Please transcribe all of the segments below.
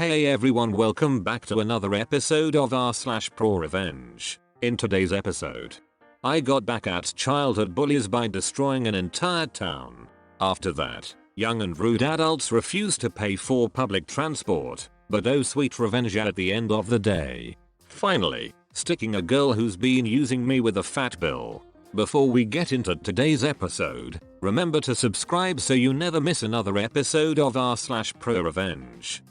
Hey everyone, welcome back to another episode of r/ProRevenge. In today's episode, I got back at childhood bullies by destroying an entire town. After that, young and rude adults refused to pay for public transport, but oh sweet revenge at the end of the day. Finally, sticking a girl who's been using me with a fat bill. Before we get into today's episode, remember to subscribe so you never miss another episode of r/ProRevenge.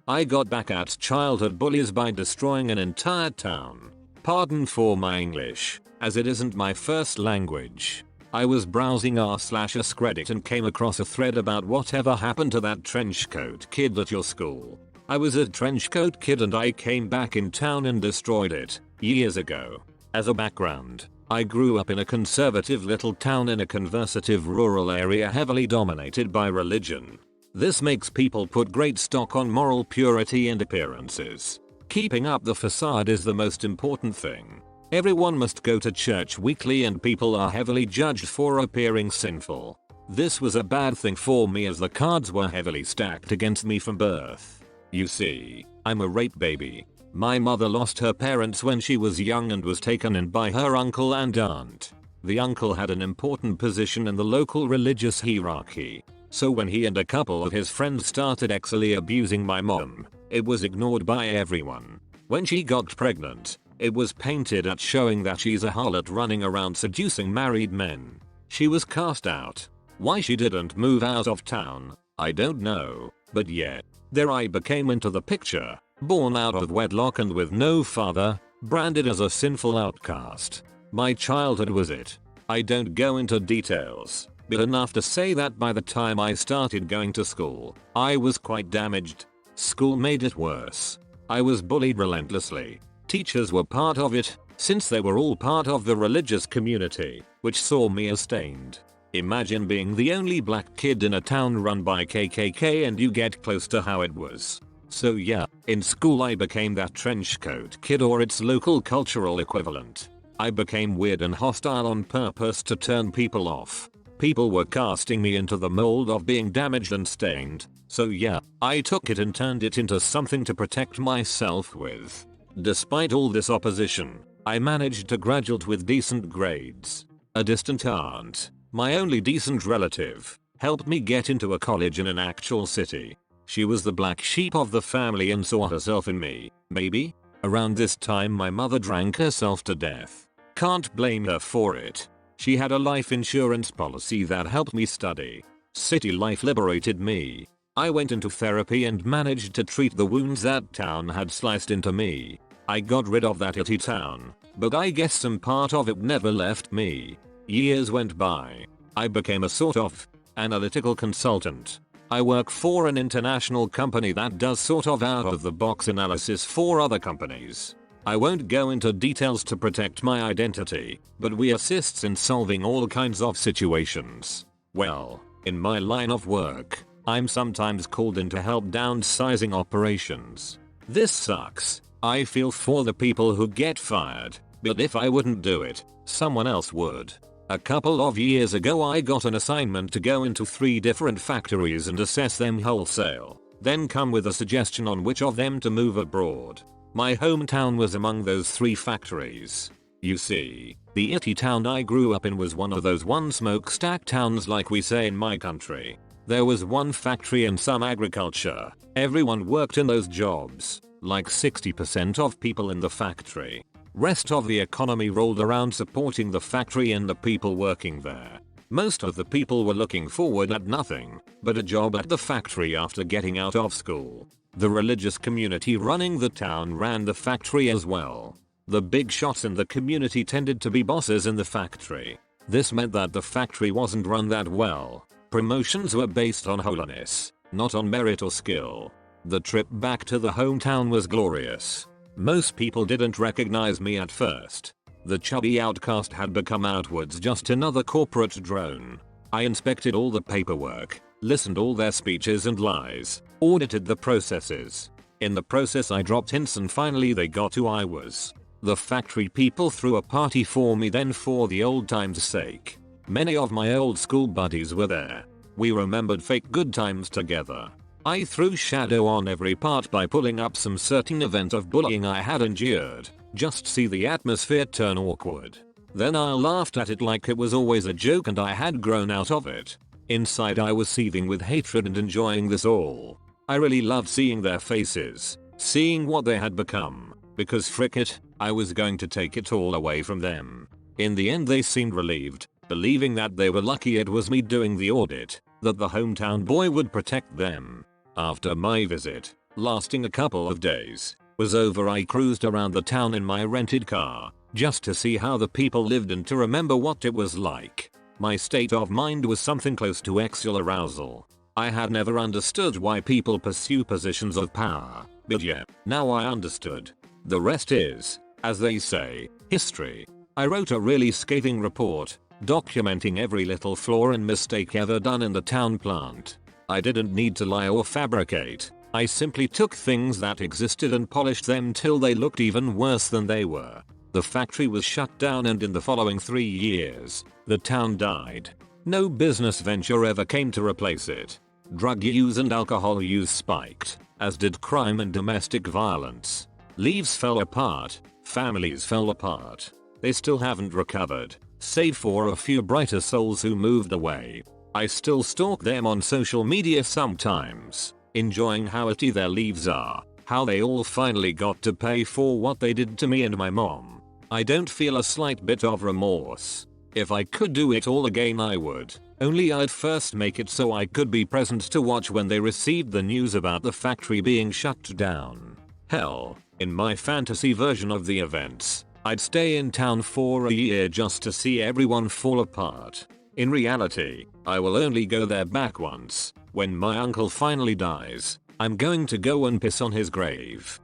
I got back at childhood bullies by destroying an entire town. Pardon for my English, as it isn't my first language. I was browsing r/Reddit and came across a thread about whatever happened to that trenchcoat kid at your school. I was a trenchcoat kid and I came back in town and destroyed it, years ago. As a background, I grew up in a conservative little town in a conservative rural area heavily dominated by religion. This makes people put great stock on moral purity and appearances. Keeping up the facade is the most important thing. Everyone must go to church weekly and people are heavily judged for appearing sinful. This was a bad thing for me as the cards were heavily stacked against me from birth. You see, I'm a rape baby. My mother lost her parents when she was young and was taken in by her uncle and aunt. The uncle had an important position in the local religious hierarchy. So when he and a couple of his friends started sexually abusing my mom, it was ignored by everyone. When she got pregnant, it was painted at showing that she's a harlot running around seducing married men. She was cast out. Why she didn't move out of town, I don't know, but yeah, there I became into the picture, born out of wedlock and with no father, branded as a sinful outcast. My childhood was it. I don't go into details, but enough to say that by the time I started going to school, I was quite damaged. School made it worse. I was bullied relentlessly. Teachers were part of it, since they were all part of the religious community, which saw me as stained. Imagine being the only black kid in a town run by KKK and you get close to how it was. So yeah, in school I became that trenchcoat kid or its local cultural equivalent. I became weird and hostile on purpose to turn people off. People were casting me into the mold of being damaged and stained, so yeah, I took it and turned it into something to protect myself with. Despite all this opposition, I managed to graduate with decent grades. A distant aunt, my only decent relative, helped me get into a college in an actual city. She was the black sheep of the family and saw herself in me, maybe? Around this time my mother drank herself to death. Can't blame her for it. She had a life insurance policy that helped me study. City life liberated me. I went into therapy and managed to treat the wounds that town had sliced into me. I got rid of that itty town, but I guess some part of it never left me. Years went by. I became a sort of analytical consultant. I work for an international company that does sort of out of the box analysis for other companies. I won't go into details to protect my identity, but we assist in solving all kinds of situations. Well, in my line of work, I'm sometimes called in to help downsizing operations. This sucks. I feel for the people who get fired, but if I wouldn't do it, someone else would. A couple of years ago I got an assignment to go into 3 different factories and assess them wholesale, then come with a suggestion on which of them to move abroad. My hometown was among those 3 factories. You see, the itty town I grew up in was one of those one smokestack towns like we say in my country. There was one factory and some agriculture. Everyone worked in those jobs, like 60% of people in the factory. Rest of the economy rolled around supporting the factory and the people working there. Most of the people were looking forward at nothing but a job at the factory after getting out of school. The religious community running the town ran the factory as well. The big shots in the community tended to be bosses in the factory. This meant that the factory wasn't run that well. Promotions were based on holiness, not on merit or skill. The trip back to the hometown was glorious. Most people didn't recognize me at first. The chubby outcast had become outwards just another corporate drone. I inspected all the paperwork, listened all their speeches and lies, audited the processes. In the process I dropped hints and finally they got who I was. The factory people threw a party for me then for the old times' sake. Many of my old school buddies were there. We remembered fake good times together. I threw shadow on every part by pulling up some certain event of bullying I had endured, just see the atmosphere turn awkward. Then I laughed at it like it was always a joke and I had grown out of it. Inside I was seething with hatred and enjoying this all. I really loved seeing their faces, seeing what they had become, because frick it, I was going to take it all away from them. In the end they seemed relieved, believing that they were lucky it was me doing the audit, that the hometown boy would protect them. After my visit, lasting a couple of days, was over, I cruised around the town in my rented car, just to see how the people lived and to remember what it was like. My state of mind was something close to sexual arousal. I had never understood why people pursue positions of power, but yeah, now I understood. The rest is, as they say, history. I wrote a really scathing report, documenting every little flaw and mistake ever done in the town plant. I didn't need to lie or fabricate. I simply took things that existed and polished them till they looked even worse than they were. The factory was shut down and in the following 3 years, the town died. No business venture ever came to replace it. Drug use and alcohol use spiked, as did crime and domestic violence. Lives fell apart, families fell apart. They still haven't recovered, save for a few brighter souls who moved away. I still stalk them on social media sometimes, enjoying how itty their leaves are, how they all finally got to pay for what they did to me and my mom. I don't feel a slight bit of remorse. If I could do it all again I would, only I'd first make it so I could be present to watch when they received the news about the factory being shut down. Hell, in my fantasy version of the events, I'd stay in town for a year just to see everyone fall apart. In reality, I will only go there back once. When my uncle finally dies, I'm going to go and piss on his grave.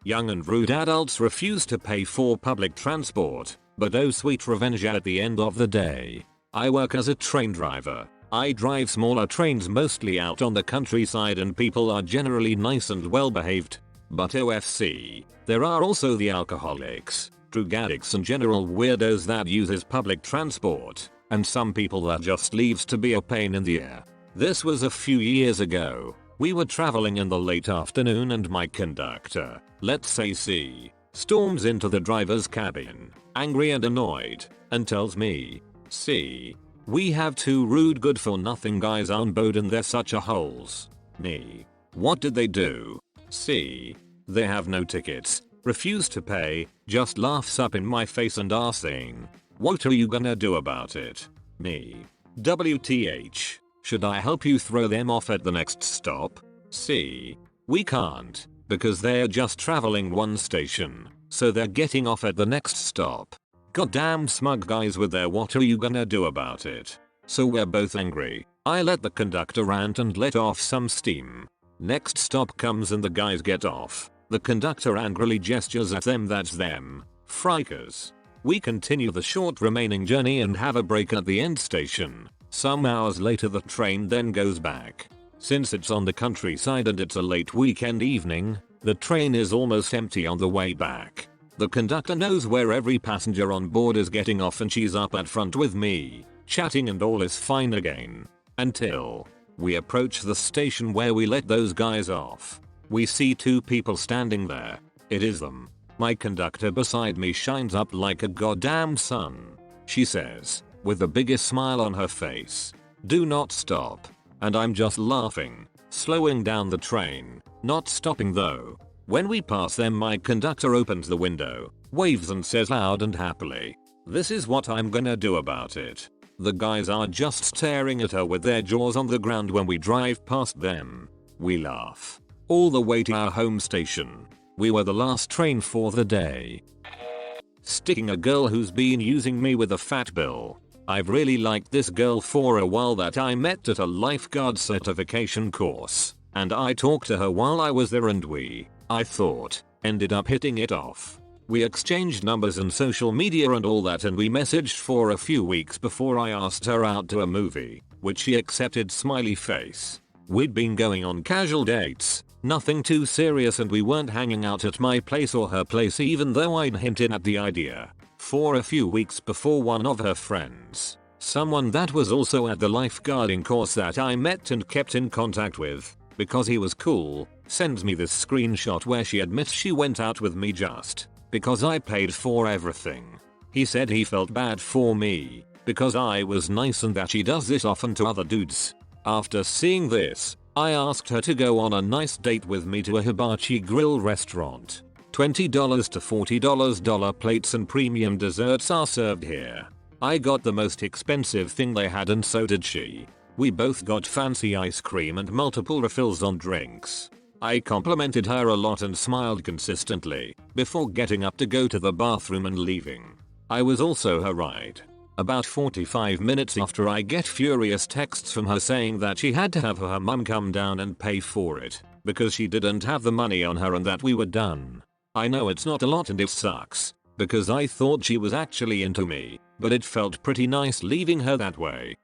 Young and rude adults refuse to pay for public transport, but oh sweet revenge at the end of the day. I work as a train driver. I drive smaller trains mostly out on the countryside and people are generally nice and well behaved. But OFC, there are also the alcoholics, drug addicts and general weirdos that uses public transport, and some people that just leaves to be a pain in the ear. This was a few years ago. We were traveling in the late afternoon and my conductor, let's say C, storms into the driver's cabin, angry and annoyed, and tells me, C, we have 2 rude good for nothing guys on board and they're such a holes. Me, what did they do? C, they have no tickets, refuse to pay, just laughs up in my face and are saying, what are you gonna do about it? Me, WTH, should I help you throw them off at the next stop? C, we can't, because they're just traveling one station, so they're getting off at the next stop. Goddamn smug guys with their what are you gonna do about it? So we're both angry. I let the conductor rant and let off some steam. Next stop comes and the guys get off. The conductor angrily gestures at them, that's them. Frikers. We continue the short remaining journey and have a break at the end station. Some hours later the train then goes back. Since it's on the countryside and it's a late weekend evening, the train is almost empty on the way back. The conductor knows where every passenger on board is getting off and she's up at front with me, chatting and all is fine again. Until we approach the station where we let those guys off. We see 2 people standing there. It is them. My conductor beside me shines up like a goddamn sun. She says, with the biggest smile on her face, do not stop. And I'm just laughing, slowing down the train, not stopping though. When we pass them my conductor opens the window, waves and says loud and happily, this is what I'm gonna do about it. The guys are just staring at her with their jaws on the ground when we drive past them. We laugh. All the way to our home station. We were the last train for the day. Sticking a girl who's been using me with a fat bill. I've really liked this girl for a while that I met at a lifeguard certification course, and I talked to her while I was there and I thought, ended up hitting it off. We exchanged numbers and social media and all that and we messaged for a few weeks before I asked her out to a movie, which she accepted smiley face. We'd been going on casual dates, nothing too serious and we weren't hanging out at my place or her place even though I'd hinted at the idea. For a few weeks before one of her friends, someone that was also at the lifeguarding course that I met and kept in contact with, because he was cool, sends me this screenshot where she admits she went out with me just because I paid for everything. He said he felt bad for me because I was nice and that she does this often to other dudes. After seeing this, I asked her to go on a nice date with me to a hibachi grill restaurant. $20 to $40 dollar plates and premium desserts are served here. I got the most expensive thing they had and so did she. We both got fancy ice cream and multiple refills on drinks. I complimented her a lot and smiled consistently before getting up to go to the bathroom and leaving. I was also her ride. About 45 minutes after, I get furious texts from her saying that she had to have her mum come down and pay for it because she didn't have the money on her and that we were done. I know it's not a lot and it sucks because I thought she was actually into me, but it felt pretty nice leaving her that way.